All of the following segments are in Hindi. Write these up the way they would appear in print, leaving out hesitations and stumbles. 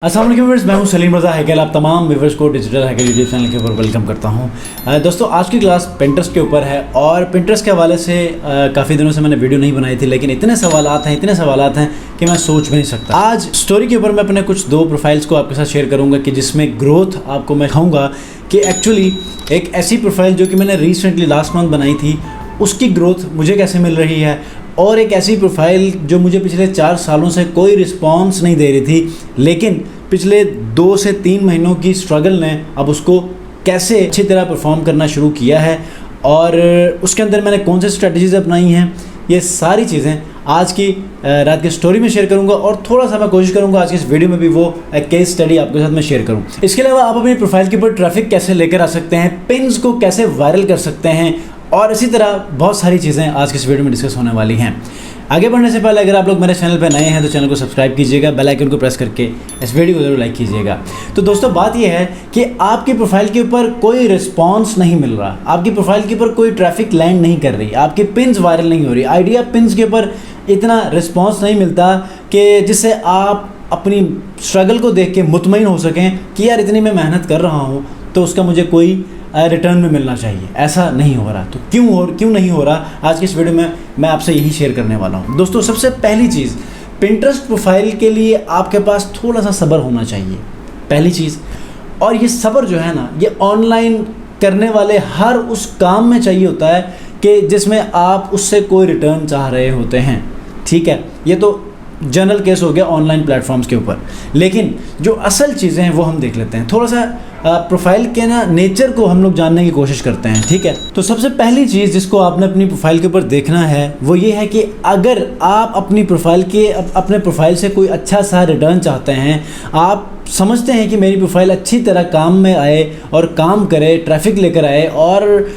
अस्सलाम वालेकुम व्यूअर्स, मैं हूं सलीम रज़ा हैकल। आप तमाम व्यूअर्स को डिजिटल हैकल यूट्यूब चैनल के ऊपर वेलकम करता हूं। दोस्तों, आज की क्लास पिंटरेस्ट के ऊपर है और पिंटरेस्ट के हवाले से काफ़ी दिनों से मैंने वीडियो नहीं बनाई थी, लेकिन इतने सवालात हैं कि मैं सोच भी नहीं सकता। आज स्टोरी के ऊपर मैं अपने कुछ दो प्रोफाइल्स को आपके साथ शेयर करूँगा कि जिसमें ग्रोथ आपको मैं दिखाऊँगा कि एक्चुअली एक ऐसी प्रोफाइल जो कि मैंने रिसेंटली लास्ट मंथ बनाई थी उसकी ग्रोथ मुझे कैसे मिल रही है, और एक ऐसी प्रोफाइल जो मुझे पिछले 4 सालों से कोई रिस्पॉन्स नहीं दे रही थी, लेकिन पिछले 2 से 3 महीनों की स्ट्रगल ने अब उसको कैसे अच्छी तरह परफॉर्म करना शुरू किया है और उसके अंदर मैंने कौन से स्ट्रेटजीज अपनाई हैं, ये सारी चीज़ें आज की रात की स्टोरी में शेयर करूंगा। और थोड़ा सा मैं कोशिश करूंगा आज की इस वीडियो में भी वो केस स्टडी आपके साथ मैं शेयर करूं। इसके अलावा आप अपनी प्रोफाइल के ऊपर ट्रैफिक कैसे लेकर आ सकते हैं, पिन्स को कैसे वायरल कर सकते हैं, और इसी तरह बहुत सारी चीज़ें आज की इस वीडियो में डिस्कस होने वाली हैं। आगे बढ़ने से पहले अगर आप लोग मेरे चैनल पर नए हैं तो चैनल को सब्सक्राइब कीजिएगा, बेल आइकन को प्रेस करके इस वीडियो को जरूर लाइक कीजिएगा। तो दोस्तों, बात यह है कि आपकी प्रोफाइल के ऊपर कोई रिस्पांस नहीं मिल रहा, आपकी प्रोफाइल के ऊपर कोई ट्रैफिक लैंड नहीं कर रही, आपकी पिन्स वायरल नहीं हो रही, आइडिया पिन्स के ऊपर इतना रिस्पॉन्स नहीं मिलता कि जिससे आप अपनी स्ट्रगल को देख के मुतमईन हो सकें कि यार इतनी मैं मेहनत कर रहा हूँ तो उसका मुझे कोई रिटर्न में मिलना चाहिए। ऐसा नहीं हो रहा, तो क्यों नहीं हो रहा, आज की इस वीडियो में मैं आपसे यही शेयर करने वाला हूँ। दोस्तों, सबसे पहली चीज़, पिंटरेस्ट प्रोफाइल के लिए आपके पास थोड़ा सा सब्र होना चाहिए, पहली चीज़। और ये सब्र जो है ना, ये ऑनलाइन करने वाले हर उस काम में चाहिए होता है कि जिसमें आप उससे कोई रिटर्न चाह रहे होते हैं, ठीक है। ये तो जनरल केस हो गया ऑनलाइन प्लेटफॉर्म्स के ऊपर, लेकिन जो असल चीज़ें हैं वो हम देख लेते हैं। थोड़ा सा प्रोफाइल के ना नेचर को हम लोग जानने की कोशिश करते हैं, ठीक है। तो सबसे पहली चीज़ जिसको आपने अपनी प्रोफाइल के ऊपर देखना है वो ये है कि अगर आप अपनी अपने प्रोफाइल से कोई अच्छा सा रिटर्न चाहते हैं, आप समझते हैं कि मेरी प्रोफाइल अच्छी तरह काम में आए और काम करे, ट्रैफिक लेकर आए और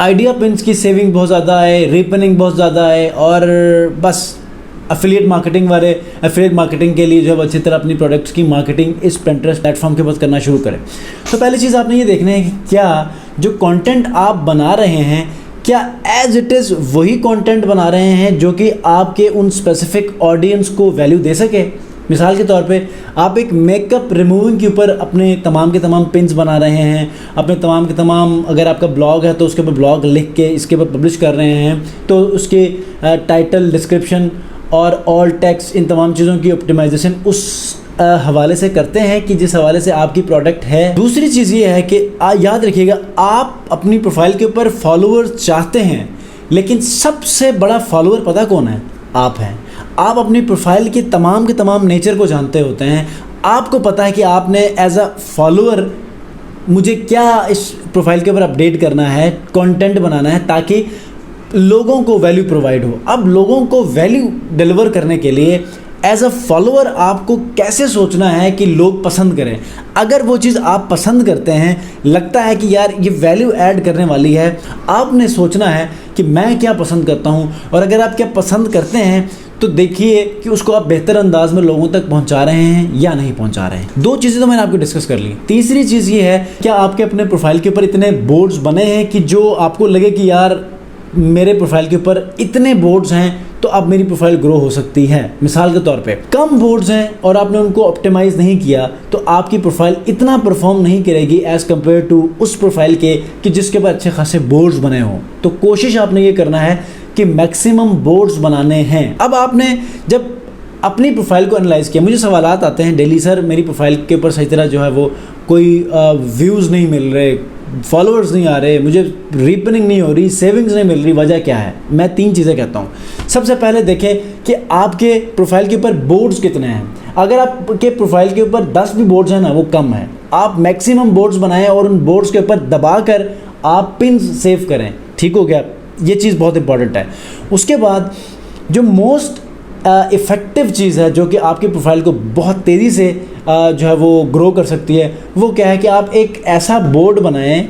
आइडिया पिन्स की सेविंग बहुत ज़्यादा आए, रीपिनिंग बहुत ज़्यादा आए, और बस एफिलिएट मार्केटिंग के लिए जब अच्छी तरह अपनी प्रोडक्ट्स की मार्केटिंग इस पिंटरेस्ट प्लेटफॉर्म के पास करना शुरू करें, तो पहली चीज़ आपने ये देखना है कि क्या जो कंटेंट आप बना रहे हैं, क्या एज इट इज़ वही कंटेंट बना रहे हैं जो कि आपके उन स्पेसिफिक ऑडियंस को वैल्यू दे सके। मिसाल के तौर पे आप एक मेकअप रिमूविंग के ऊपर अपने तमाम के तमाम पिन्स बना रहे हैं, अपने तमाम के तमाम, अगर आपका ब्लॉग है तो उसके ऊपर ब्लॉग लिख के इसके ऊपर पब्लिश कर रहे हैं, तो उसके टाइटल, डिस्क्रिप्शन और ऑल टेक्स्ट, इन तमाम चीज़ों की ऑप्टिमाइजेशन उस हवाले से करते हैं कि जिस हवाले से आपकी प्रोडक्ट है। दूसरी चीज़ ये है कि याद रखिएगा, आप अपनी प्रोफाइल के ऊपर फॉलोअर चाहते हैं, लेकिन सबसे बड़ा फॉलोअर पता कौन है? आप हैं। आप अपनी प्रोफाइल के तमाम नेचर को जानते होते हैं। आपको पता है कि आपने एज अ फॉलोअर मुझे क्या इस प्रोफाइल के ऊपर अपडेट करना है, कंटेंट बनाना है, ताकि लोगों को वैल्यू प्रोवाइड हो। अब लोगों को वैल्यू डिलीवर करने के लिए एज अ फॉलोअर आपको कैसे सोचना है कि लोग पसंद करें। अगर वो चीज़ आप पसंद करते हैं, लगता है कि यार ये वैल्यू ऐड करने वाली है, आपने सोचना है कि मैं क्या पसंद करता हूँ, और अगर आप क्या पसंद करते हैं तो देखिए कि उसको आप बेहतर अंदाज में लोगों तक पहुंचा रहे हैं या नहीं पहुंचा रहे हैं। 2 चीज़ें तो मैंने आपको डिस्कस कर ली। तीसरी चीज़ ये है, क्या आपके अपने प्रोफाइल के ऊपर इतने बोर्ड्स बने हैं कि जो आपको लगे कि यार मेरे प्रोफाइल के ऊपर इतने बोर्ड्स हैं तो अब मेरी प्रोफाइल ग्रो हो सकती है। मिसाल के तौर पे कम बोर्ड्स हैं और आपने उनको ऑप्टिमाइज़ नहीं किया तो आपकी प्रोफाइल इतना परफॉर्म नहीं करेगी एज़ कम्पेयर टू उस प्रोफाइल के कि जिसके ऊपर अच्छे खासे बोर्ड्स बने हों। तो कोशिश आपने ये करना है कि मैक्सिमम बोर्ड्स बनाने हैं। अब आपने जब अपनी प्रोफाइल को एनालाइज़ किया, मुझे सवालात आते हैं डेली, सर मेरी प्रोफाइल के ऊपर सही तरह जो है वो कोई व्यूज़ नहीं मिल रहे, फॉलोअर्स नहीं आ रहे, मुझे रीपनिंग नहीं हो रही, सेविंग्स नहीं मिल रही, वजह क्या है? मैं 3 चीज़ें कहता हूँ। सबसे पहले देखें कि आपके प्रोफाइल के ऊपर बोर्ड्स कितने हैं। अगर आपके प्रोफाइल के ऊपर 10 भी बोर्ड्स हैं ना, वो कम है। आप मैक्सिमम बोर्ड्स बनाएं और उन बोर्ड्स के ऊपर दबाकर आप पिन्स सेव करें, ठीक हो गया? ये चीज़ बहुत इंपॉर्टेंट है। उसके बाद जो मोस्ट इफ़ेक्टिव चीज़ है जो कि आपकी प्रोफाइल को बहुत तेज़ी से जो है वो ग्रो कर सकती है, वो क्या है कि आप एक ऐसा बोर्ड बनाएं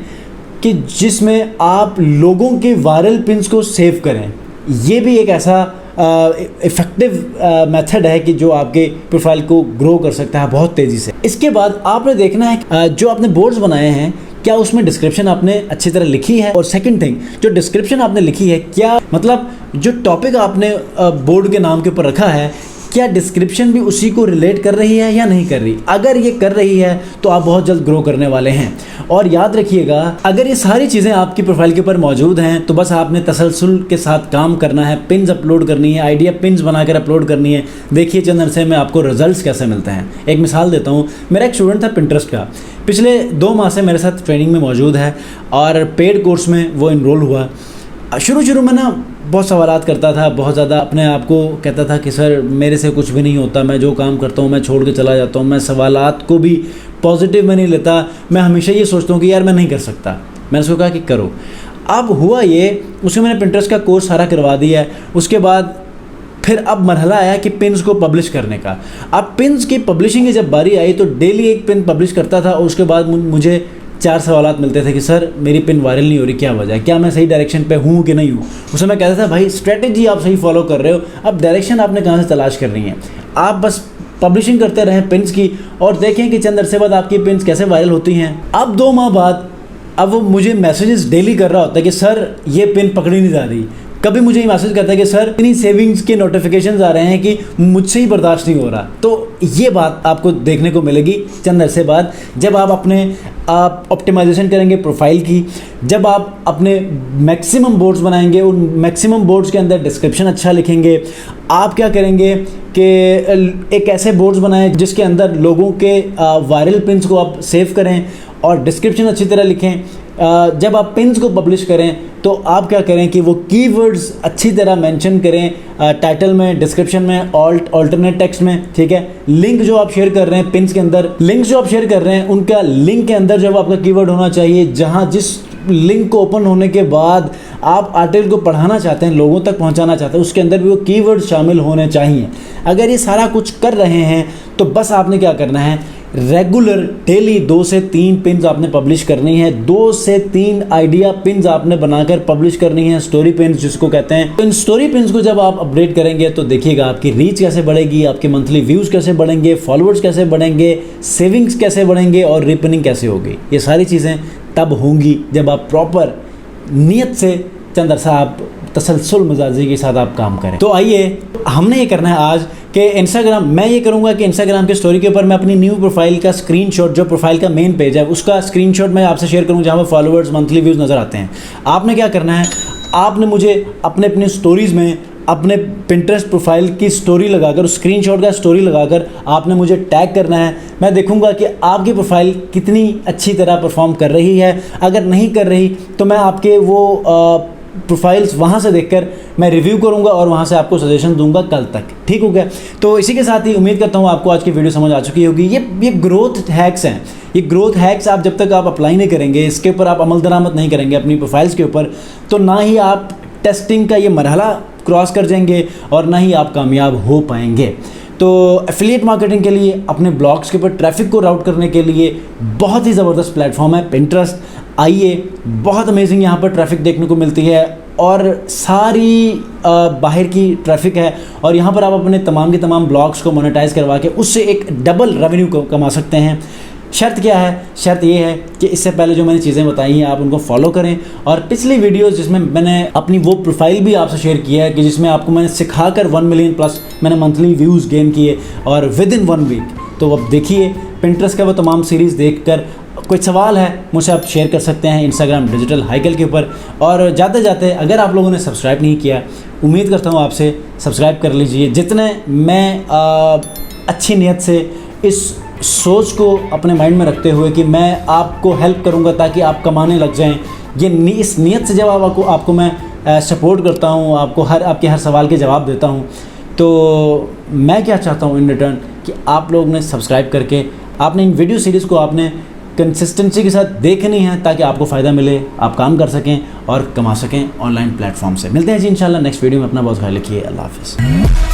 कि जिसमें आप लोगों के वायरल पिन्स को सेव करें। ये भी एक ऐसा इफ़ेक्टिव मेथड है कि जो आपके प्रोफाइल को ग्रो कर सकता है बहुत तेज़ी से। इसके बाद आपने देखना है जो आपने बोर्ड्स बनाए हैं क्या उसमें डिस्क्रिप्शन आपने अच्छी तरह लिखी है, और सेकंड थिंग, जो डिस्क्रिप्शन आपने लिखी है क्या मतलब जो टॉपिक आपने बोर्ड के नाम के ऊपर रखा है क्या डिस्क्रिप्शन भी उसी को रिलेट कर रही है या नहीं कर रही। अगर ये कर रही है तो आप बहुत जल्द ग्रो करने वाले हैं। और याद रखिएगा, अगर ये सारी चीज़ें आपकी प्रोफाइल के ऊपर मौजूद हैं तो बस आपने तसलसल के साथ काम करना है, पिन्स अपलोड करनी है, आइडिया पिन्स बनाकर अपलोड करनी है। देखिए चंद अरसे में आपको रिजल्ट्स कैसे मिलते हैं। एक मिसाल देता हूँ, मेरा एक स्टूडेंट था पिंटरेस्ट का, पिछले 2 माह से मेरे साथ ट्रेनिंग में मौजूद है और पेड कोर्स में वो इनरोल हुआ। शुरू में ना बहुत सवालात करता था, बहुत ज़्यादा अपने आप को कहता था कि सर मेरे से कुछ भी नहीं होता, मैं जो काम करता हूँ मैं छोड़ के चला जाता हूँ, मैं सवालात को भी पॉजिटिव में नहीं लेता, मैं हमेशा ये सोचता हूँ कि यार मैं नहीं कर सकता। मैंने उसको कहा कि करो। अब हुआ ये, उसको मैंने पिंटरेस्ट का कोर्स सारा करवा दिया है। उसके बाद फिर अब मरहला आया कि पिन्स को पब्लिश करने का। अब पिन्स की पब्लिशिंग की जब बारी आई तो डेली एक पिन पब्लिश करता था और उसके बाद मुझे 4 सवालात मिलते थे कि सर मेरी पिन वायरल नहीं हो रही, क्या वजह है, क्या मैं सही डायरेक्शन पे हूँ कि नहीं हूँ। उसमें मैं कहता था भाई स्ट्रेटेजी आप सही फॉलो कर रहे हो, अब डायरेक्शन आपने कहाँ से तलाश करनी है। आप बस पब्लिशिंग करते रहें पिन्स की और देखें कि चंद अरसे बाद आपकी पिन्स कैसे वायरल होती हैं। अब 2 माह बाद अब वो मुझे मैसेजेस डेली कर रहा होता है कि सर ये पिन पकड़ी नहीं जा रही। कभी मुझे ये मैसेज करता है कि सर इतनी सेविंग्स के नोटिफिकेशंस आ रहे हैं कि मुझसे ही बर्दाश्त नहीं हो रहा। तो ये बात आपको देखने को मिलेगी चंद अरसे बाद, जब आप अपने ऑप्टिमाइजेशन करेंगे प्रोफाइल की, जब आप अपने मैक्सिमम बोर्ड्स बनाएंगे, उन मैक्सिमम बोर्ड्स के अंदर डिस्क्रिप्शन अच्छा लिखेंगे। आप क्या करेंगे कि एक ऐसे बोर्ड्स बनाएं जिसके अंदर लोगों के वायरल पिन्स को आप सेव करें और डिस्क्रिप्शन अच्छी तरह लिखें। जब आप पिन्स को पब्लिश करें तो आप क्या करें कि वो कीवर्ड्स अच्छी तरह मेंशन करें टाइटल में, डिस्क्रिप्शन में, ऑल्टरनेट टेक्स्ट में, ठीक है। लिंक जो आप शेयर कर रहे हैं पिन्स के अंदर, लिंक्स जो आप शेयर कर रहे हैं उनका लिंक के अंदर जब आपका कीवर्ड होना चाहिए, जहां जिस लिंक को ओपन होने के बाद आप आर्टिकल को पढ़ाना चाहते हैं, लोगों तक पहुंचाना चाहते हैं, उसके अंदर भी वो कीवर्ड शामिल होने चाहिए। अगर ये सारा कुछ कर रहे हैं तो बस आपने क्या करना है, रेगुलर डेली 2 से 3 पिन्स आपने पब्लिश करनी है। 2 से 3 आइडिया पिन्स आपने बनाकर पब्लिश करनी है, स्टोरी पिन्स जिसको कहते हैं। तो इन स्टोरी पिन्स को जब आप अपडेट करेंगे तो देखिएगा आपकी रीच कैसे बढ़ेगी, आपके मंथली व्यूज़ कैसे बढ़ेंगे, फॉलोअर्स कैसे बढ़ेंगे, सेविंग्स कैसे बढ़ेंगे और रिपिनिंग कैसे होगी। ये सारी चीज़ें तब होंगी जब आप प्रॉपर नियत से चंद अरसा आप तसलसल मिजाजी के साथ आप काम करें। तो आइए हमने ये करना है आज कि इंस्टाग्राम, मैं ये करूँगा कि इंस्टाग्राम की स्टोरी के ऊपर मैं अपनी न्यू प्रोफाइल का स्क्रीनशॉट, जो प्रोफाइल का मेन पेज है उसका स्क्रीनशॉट मैं आपसे शेयर करूँ, जहाँ पर फॉलोअर्स, मंथली व्यूज़ नज़र आते हैं। आपने क्या करना है, आपने मुझे अपने स्टोरीज़ में अपने पिंटरेस्ट प्रोफाइल की स्टोरी लगाकर, स्क्रीनशॉट का स्टोरी लगाकर आपने मुझे टैग करना है। मैं देखूंगा कि आपकी प्रोफाइल कितनी अच्छी तरह परफॉर्म कर रही है। अगर नहीं कर रही तो मैं आपके वो प्रोफाइल्स वहाँ से देखकर मैं रिव्यू करूँगा और वहाँ से आपको सजेशन दूंगा कल तक। ठीक हो गया। तो इसी के साथ ही उम्मीद करता हूँ आपको आज की वीडियो समझ आ चुकी होगी। ये ग्रोथ हैक्स हैं। ये ग्रोथ हैक्स आप जब तक आप अप्लाई नहीं करेंगे, इसके ऊपर आप अमल दरामद नहीं करेंगे अपनी प्रोफाइल्स के ऊपर, तो ना ही आप टेस्टिंग का ये मरहला क्रॉस कर जाएंगे और ना ही आप कामयाब हो पाएंगे। तो एफिलिएट मार्केटिंग के लिए, अपने ब्लॉग्स के ऊपर ट्रैफिक को राउट करने के लिए बहुत ही ज़बरदस्त प्लेटफॉर्म है पिंटरेस्ट। आइए, बहुत अमेजिंग यहाँ पर ट्रैफिक देखने को मिलती है और सारी बाहर की ट्रैफिक है और यहाँ पर आप अपने तमाम के तमाम ब्लॉग्स को मोनेटाइज करवा के उससे एक डबल रेवेन्यू कमा सकते हैं। शर्त क्या है? शर्त ये है कि इससे पहले जो मैंने चीज़ें बताई हैं आप उनको फॉलो करें और पिछली वीडियोस जिसमें मैंने अपनी वो प्रोफाइल भी आपसे शेयर किया है कि जिसमें आपको मैंने सिखाकर 1 मिलियन प्लस मैंने मंथली व्यूज़ गेन किए और विद इन 1 वीक। तो अब देखिए पिंटरेस्ट का वो तमाम सीरीज़ देखकर कोई सवाल है मुझसे आप शेयर कर सकते हैं इंस्टाग्राम डिजिटल हाइकल के ऊपर। और जाते जाते अगर आप लोगों ने सब्सक्राइब नहीं किया, उम्मीद करता हूँ आपसे सब्सक्राइब कर लीजिए। जितने मैं अच्छी नीयत से इस सोच को अपने माइंड में रखते हुए कि मैं आपको हेल्प करूंगा ताकि आप कमाने लग जाएं, इस नीयत से जब आपको मैं सपोर्ट करता हूं, आपके हर सवाल के जवाब देता हूं, तो मैं क्या चाहता हूं इन रिटर्न कि आप लोग ने सब्सक्राइब करके आपने इन वीडियो सीरीज़ को आपने कंसिस्टेंसी के साथ देखनी है ताकि आपको फ़ायदा मिले, आप काम कर सकें और कमा सकें ऑनलाइन प्लेटफॉर्म से। मिलते हैं जी इंशाल्लाह नेक्स्ट वीडियो में। अपना बहुत ख्याल रखिए। अल्लाह हाफ़िज़।